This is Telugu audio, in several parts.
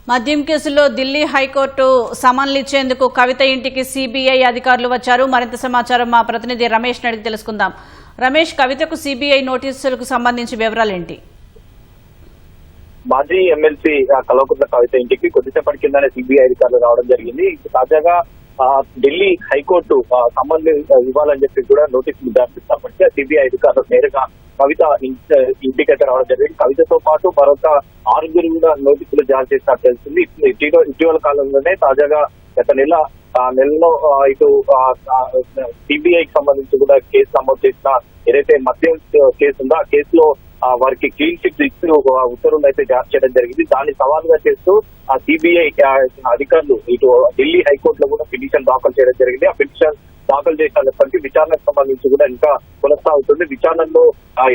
మద్యం కేసులో ఢిల్లీ హైకోర్టు సమన్లు ఇచ్చేందుకు కవిత ఇంటికి సిబిఐ అధికారులు వచ్చారు. మరింత సమాచారం మా ప్రతినిధి రమేష్ అడిగి తెలుసుకుందాం. రమేష్, కవితకు సిబిఐ నోటీసులకు సంబంధించి వివరాలేంటి? మాజీ ఎమ్మెల్సీ కల్వకుంట్ల కవిత ఇంటికి కొద్దిసేపటి కిందనే సిబిఐ అధికారులు రావడం జరిగింది. తాజాగా ఢిల్లీ హైకోర్టు సంబంధం ఇవ్వాలని చెప్పి కూడా నోటీసులు జారీ చేసినప్పటికీ సిబిఐ అధికారులు నేరుగా కవిత ఇంటికైతే రావడం జరిగింది. కవితతో పాటు మరొక 6 కూడా నోటీసులు జారీ చేసినట్టు తెలిసింది. ఇటీవల కాలంలోనే తాజాగా గత నెలలో ఇటు సిబిఐకి సంబంధించి కూడా కేసు నమోదు చేసిన ఏదైతే మద్యం కేసు ఉందో ఆ కేసులో వారికి క్లీన్ చిట్ ఇస్తూ ఉత్తర్వులు అయితే జారీ చేయడం జరిగింది. దాన్ని సవాలుగా చేస్తూ ఆ సిబిఐ అధికారులు ఇటు ఢిల్లీ హైకోర్టులో కూడా పిటిషన్ దాఖలు చేయడం జరిగింది. ఆ పిటిషన్ దాఖలు చేసినప్పటికీ విచారణకు సంబంధించి కూడా ఇంకా కొనసాగుతుంది. విచారణలో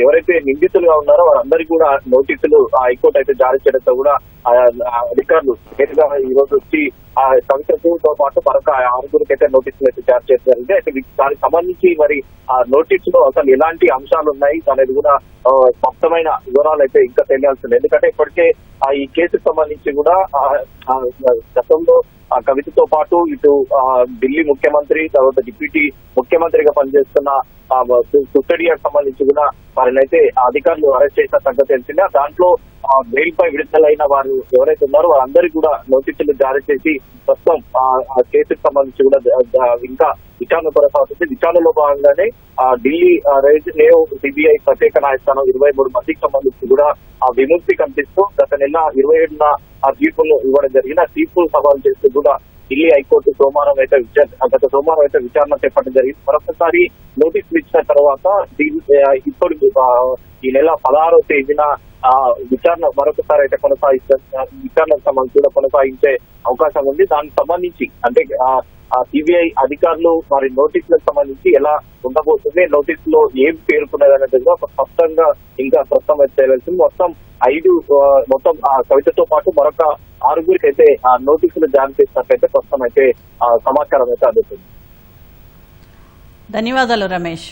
ఎవరైతే నిందితులుగా ఉన్నారో వారందరికీ కూడా నోటీసులు హైకోర్టు అయితే జారీ చేయడంతో కూడా అధికారులు నేరుగా ఈ రోజు వచ్చి ఆ కవితతో పాటు మరొక 6 అయితే నోటీసులు అయితే జారీ చేశారు. అయితే దానికి సంబంధించి మరి ఆ నోటీసులో అసలు ఎలాంటి అంశాలు ఉన్నాయి అనేది కూడా స్పష్టమైన వివరాలు అయితే ఇంకా తెలియాల్సింది. ఎందుకంటే ఇప్పటికే ఈ కేసుకు సంబంధించి కూడా గతంలో కవితతో పాటు ఇటు ఢిల్లీ ముఖ్యమంత్రి, తర్వాత డిప్యూటీ ముఖ్యమంత్రిగా పనిచేస్తున్న సుత్తడియాకు సంబంధించి కూడా వారిని అయితే అధికారులు అరెస్ట్ చేసిన సంగతి తెలిసిందే. దాంట్లో బెయిల్ పై విడుదలైన వారు ఎవరైతే ఉన్నారో వారందరికీ కూడా నోటీసులు జారీ చేసి ప్రస్తుతం ఆ కేసుకు సంబంధించి కూడా ఇంకా విచారణ కొనసాగుతుంది. విచారణలో భాగంగానే ఢిల్లీ రేవ్ సిబిఐ ప్రత్యేక న్యాయస్థానం 23 మందికి సంబంధించి కూడా ఆ విముక్తి కల్పిస్తూ గత నెల 27న ఆ తీర్పులు ఇవ్వడం జరిగింది. ఆ తీర్పులు సవాలు చేస్తూ కూడా ఢిల్లీ హైకోర్టు గత సోమవారం అయితే విచారణ చేపట్టడం జరిగింది. మరొకసారి నోటీసులు ఇచ్చిన తర్వాత ఇప్పుడు ఈ నెల 16వ తేదీన విచారణ మరొకసారి అయితే విచారణకు సంబంధించి కూడా కొనసాగించే అవకాశం ఉంది. దానికి సంబంధించి అంటే సిబిఐ అధికారులు వారి నోటీసులకు సంబంధించి ఎలా ఉండబోతుంది, నోటీసులో ఏం పేర్కొన్నది అనేది స్పష్టంగా ఇంకా ప్రస్తుతం అయితే తెలిసింది. మొత్తం కవితతో పాటు మరొక 6 అయితే నోటీసులు జారీ చేసినట్లయితే ప్రస్తుతం అయితే సమాచారం అయితే అందుతుంది. ధన్యవాదాలు రమేష్.